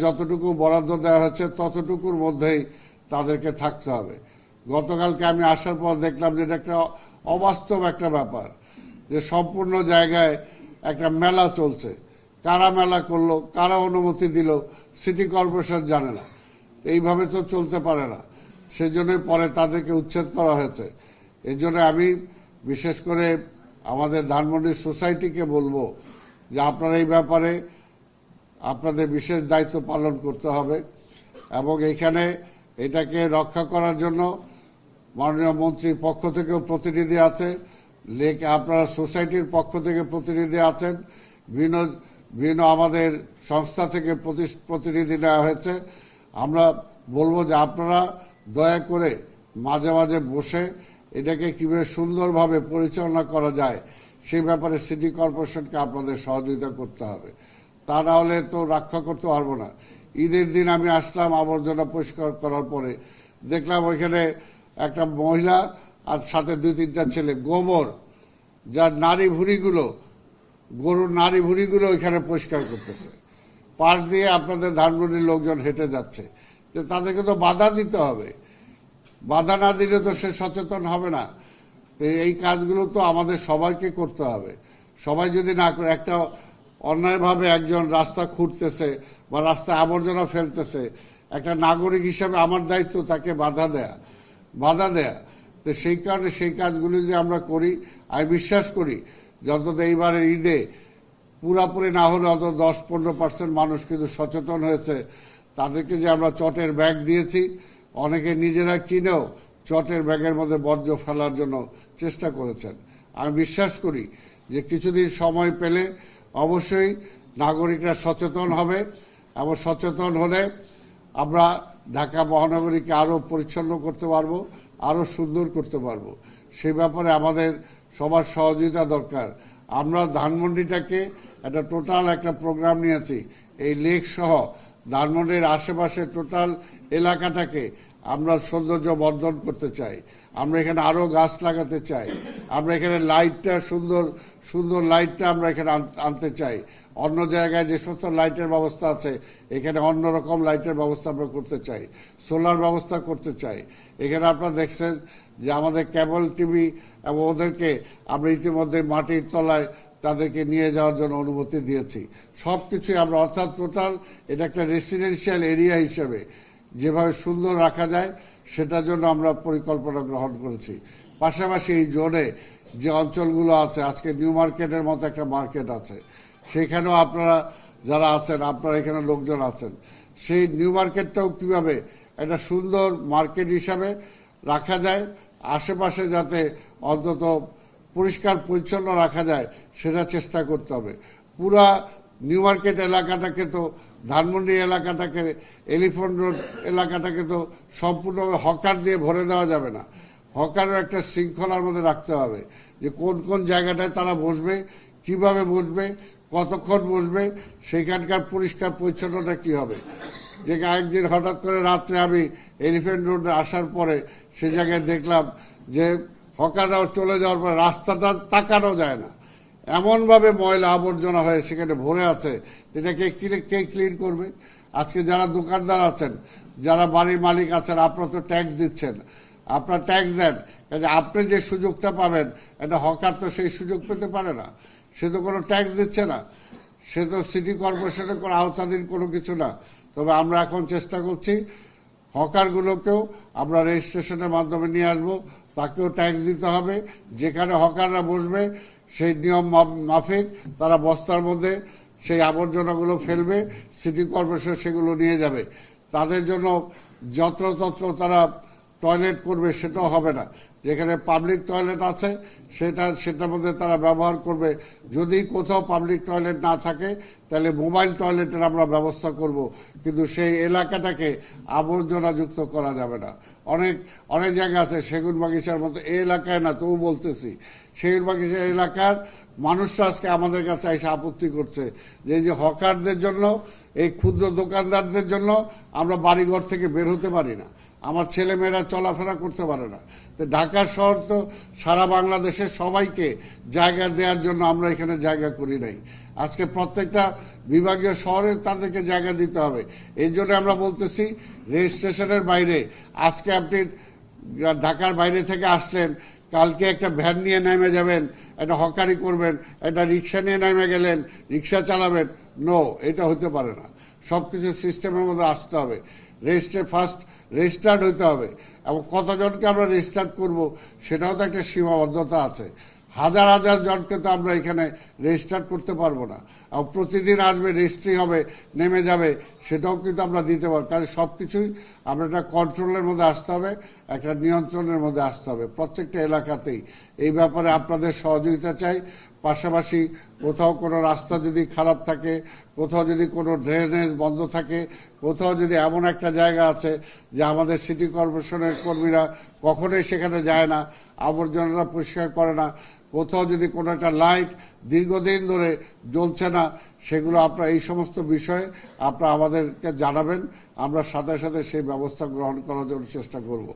যতটুকু বরাদ্দ দেওয়া হচ্ছে ততটুকুর মধ্যেই তাদেরকে থাকতে হবে। গতকালকে আমি আসার পর দেখলাম যে এটা একটা অবাস্তব একটা ব্যাপার, যে সম্পূর্ণ জায়গায় একটা মেলা চলছে। কারা মেলা করলো, কারা অনুমতি দিল, সিটি কর্পোরেশন জানে না। এইভাবে তো চলতে পারে না। সেজন্যই পরে তাদেরকে উচ্ছেদ করা হয়েছে। এই জন্য আমি বিশেষ করে আমাদের ধানমন্ডি সোসাইটিকে বলবো যে আপনারা এই ব্যাপারে আপনাদের বিশেষ দায়িত্ব পালন করতে হবে এবং এইখানে এটাকে রক্ষা করার জন্য মাননীয় মন্ত্রীর পক্ষ থেকেও প্রতিনিধি আছে, আপনারা সোসাইটির পক্ষ থেকে প্রতিনিধি আছেন, বিভিন্ন আমাদের সংস্থা থেকে প্রতিনিধি নেওয়া হয়েছে। আমরা বলবো যে আপনারা দয়া করে মাঝে মাঝে বসে এটাকে কিভাবে সুন্দরভাবে পরিচালনা করা যায় সেই ব্যাপারে সিটি কর্পোরেশনকে আপনাদের সহযোগিতা করতে হবে। তা না হলে তো রক্ষা করতে পারবো না। ঈদের দিন আমি আসলাম, আবর্জনা পরিষ্কার করার পরে দেখলাম ওইখানে একটা মহিলা আর সাথে 2-3টা ছেলে গোবর, যার গরুর নাড়ি ভুড়িগুলো ওইখানে পরিষ্কার করতেছে। পাশ দিয়ে আপনাদের ধানমন্ডির লোকজন হেঁটে যাচ্ছে, তো তাদেরকে তো বাধা দিতে হবে। বাধা না দিলে তো সে সচেতন হবে না। তো এই কাজগুলো তো আমাদের সবাইকে করতে হবে। সবাই যদি না করে, একটা অন্যায়ভাবে একজন রাস্তা খুঁড়তেছে বা রাস্তায় আবর্জনা ফেলতেছে, একটা নাগরিক হিসাবে আমার দায়িত্ব তাকে বাধা দেয়া। তো সেই কারণে সেই কাজগুলো যদি আমরা করি, আমি বিশ্বাস করি যত এইবারের ঈদে পুরাপুরি না হলে অত 10-15% মানুষ কিন্তু সচেতন হয়েছে। তাদেরকে যে আমরা চটের ব্যাগ দিয়েছি, অনেকে নিজেরা কিনেও চটের ব্যাগের মধ্যে বর্জ্য ফেলার জন্য চেষ্টা করেছেন। আমি বিশ্বাস করি যে কিছুদিন সময় পেলে অবশ্যই নাগরিকরা সচেতন হবে এবং সচেতন হলে আমরা ঢাকা মহানগরীকে আরো পরিচ্ছন্ন করতে পারবো, আরো সুন্দর করতে পারবো। সেই ব্যাপারে আমাদের সবার সহযোগিতা দরকার। আমরা ধানমন্ডিটাকে একটা টোটাল একটা প্রোগ্রাম নিয়েছি, এই লেক সহ ধানমন্ডির আশেপাশে টোটাল এলাকাটাকে আমরা সৌন্দর্য বর্ধন করতে চাই। আমরা এখানে আরো গাছ লাগাতে চাই। আমরা এখানে লাইটটা সুন্দর লাইটটা আমরা এখানে আনতে চাই। অন্য জায়গায় যে সমস্ত লাইটের ব্যবস্থা আছে, এখানে অন্যরকম লাইটের ব্যবস্থা আমরা করতে চাই, সোলার ব্যবস্থা করতে চাই। এখানে আপনারা দেখছেন যে আমাদের কেবল টিভি এবং ওদেরকে আমরা ইতিমধ্যে মাটির তলায় তাদেরকে নিয়ে যাওয়ার জন্য অনুমতি দিয়েছি। সবকিছুই আমরা, অর্থাৎ টোটাল এটা একটা রেসিডেন্সিয়াল এরিয়া হিসেবে যেভাবে সুন্দর রাখা যায় সেটার জন্য আমরা পরিকল্পনা গ্রহণ করেছি। পাশাপাশি এই জোনে যে অঞ্চলগুলো আছে, আজকে নিউ মার্কেটের মতো একটা মার্কেট আছে, সেখানেও আপনারা যারা আছেন, আপনারা এখানে লোকজন আছেন, সেই নিউ মার্কেটটাও কিভাবে একটা সুন্দর মার্কেট হিসাবে রাখা যায়, আশেপাশে যাতে অন্তত পরিষ্কার পরিচ্ছন্ন রাখা যায় সেটা চেষ্টা করতে হবে। পুরা নিউ মার্কেট এলাকাটাকে তো, ধানমন্ডি এলাকাটাকে, এলিফ্যান্ট রোড এলাকাটাকে তো সম্পূর্ণভাবে হকার দিয়ে ভরে দেওয়া যাবে না। হকারও একটা শৃঙ্খলার মধ্যে রাখতে হবে, যে কোন কোন জায়গাটায় তারা বসবে, কিভাবে বসবে, কতক্ষণ বসবে, সেখানকার পরিষ্কার পরিচ্ছন্নতা কি হবে। যে একদিন হঠাৎ করে রাত্রে আমি এলিফ্যান্ট রোডে আসার পরে সে জায়গায় দেখলাম যে হকাররাও চলে যাওয়ার পর রাস্তাটা তাকানো যায় না, এমনভাবে ময়লা আবর্জনা হয়ে সেখানে ভরে আছে। এটাকে কে ক্লিন করবে? আজকে যারা দোকানদার আছেন, যারা বাড়ির মালিক আছেন, আপনারা তো ট্যাক্স দিচ্ছেন, আপনারা ট্যাক্স দেন, কাজে আপনি যে সুযোগটা পাবেন, একটা হকার তো সেই সুযোগ পেতে পারে না। সে তো কোনো ট্যাক্স দিচ্ছে না, সে তো সিটি কর্পোরেশনের কোনো আওতাধীন কোনো কিছু না। তবে আমরা এখন চেষ্টা করছি হকারগুলোকেও আমরা রেজিস্ট্রেশনের মাধ্যমে নিয়ে আসবো, তাকেও ট্যাক্স দিতে হবে। যেখানে হকাররা বসবে সেই নিয়ম মাফিক তারা বস্তার মধ্যে সেই আবর্জনাগুলো ফেলবে, সিটি কর্পোরেশন সেগুলো নিয়ে যাবে। তাদের জন্য যত্রতত্র তারা টয়লেট করবে সেটাও হবে না। যেখানে পাবলিক টয়লেট আছে সেটার মধ্যে তারা ব্যবহার করবে। যদি কোথাও পাবলিক টয়লেট না থাকে তাহলে মোবাইল টয়লেটের আমরা ব্যবস্থা করব, কিন্তু সেই এলাকাটাকে আবর্জনা যুক্ত করা যাবে না। অনেক জায়গা আছে সেগুন বাগিচার মতো, এই এলাকায় না, তবু বলতেছি সেগুন বাগিচা এলাকার মানুষরা আজকে আমাদের কাছে এসে আপত্তি করছে যে এই যে হকারদের জন্য, এই ক্ষুদ্র দোকানদারদের জন্য আমরা বাড়িঘর থেকে বের হতে পারি না। আমার ছেলেমেয়েরা চলাফেরা করতে পারে না। তো ঢাকা শহর তো সারা বাংলাদেশের সবাইকে জায়গা দেওয়ার জন্য আমরা এখানে জায়গা করি নাই। আজকে প্রত্যেকটা বিভাগীয় শহরে তাদেরকে জায়গা দিতে হবে। এই জন্য আমরা বলতেছি রেজিস্ট্রেশনের বাইরে আজকে আপনি ঢাকার বাইরে থেকে আসলেন, কালকে একটা ভ্যান নিয়ে নেমে যাবেন, একটা হকারি করবেন, একটা রিক্সা নিয়ে নেমে গেলেন, রিক্সা চালাবেন, নো, এটা হতে পারে না। সবকিছু সিস্টেমের মধ্যে আসতে হবে। ফার্স্ট রেজিস্টার্ড হইতে হবে, এবং কতজনকে আমরা রেজিস্টার্ড করব সেটাও তো একটা সীমাবদ্ধতা আছে। হাজার হাজার জনকে তো আমরা এখানে রেজিস্টার করতে পারবো না। আর প্রতিদিন আসবে, রেজিস্ট্রি হবে, নেমে যাবে, সেটাও কিন্তু আমরা দিতে পারবো। কারণ সবকিছুই আমরা একটা কন্ট্রোলের মধ্যে আসতে হবে, একটা নিয়ন্ত্রণের মধ্যে আসতে হবে প্রত্যেকটা এলাকাতেই। এই ব্যাপারে আপনাদের সহযোগিতা চাই। পাশাপাশি কোথাও কোনো রাস্তা যদি খারাপ থাকে, কোথাও যদি কোনো ড্রেনেজ বন্ধ থাকে, কোথাও যদি এমন একটা জায়গা আছে যে আমাদের সিটি কর্পোরেশনের কর্মীরা কখনোই সেখানে যায় না, আবর্জনা পরিষ্কার করে না, কোথাও যদি কোনো একটা লাইট দীর্ঘদিন ধরে জ্বলছে না, সেগুলো আপনারা এই সমস্ত বিষয়ে আপনারা আমাদেরকে জানাবেন। আমরা সাথে সাথে সেই ব্যবস্থা গ্রহণ করার জন্য চেষ্টা করব।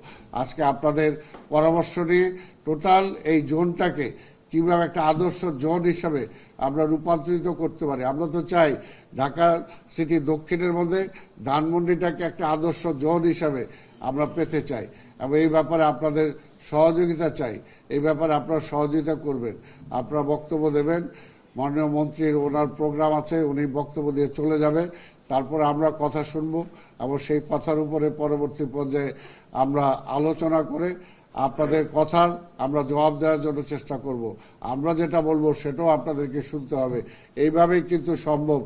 আজকে আপনাদের পরামর্শ নিয়ে টোটাল এই জোনটাকে কিভাবে একটা আদর্শ জোন হিসাবে আমরা রূপান্তরিত করতে পারি। আমরা তো চাই ঢাকা সিটি দক্ষিণের মধ্যে ধানমন্ডিটাকে একটা আদর্শ জোন হিসাবে আমরা পেতে চাই, এবং এই ব্যাপারে আপনাদের সহযোগিতা চাই। এই ব্যাপারে আপনারা সহযোগিতা করবেন, আপনারা বক্তব্য দেবেন। মাননীয় মন্ত্রীর ওনার প্রোগ্রাম আছে, উনি বক্তব্য দিয়ে চলে যাবে, তারপর আমরা কথা শুনবো, এবং সেই কথার উপরে পরবর্তী পর্যায়ে আমরা আলোচনা করে আপনাদের কথার আমরা জবাব দেওয়ার জন্য চেষ্টা করব। আমরা যেটা বলবো সেটাও আপনাদেরকে শুনতে হবে। এইভাবেই কিন্তু সম্ভব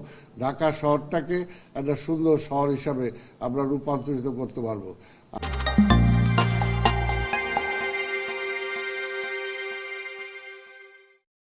ঢাকা শহরটাকে একটা সুন্দর শহর হিসাবে আমরা রূপান্তরিত করতে পারবো।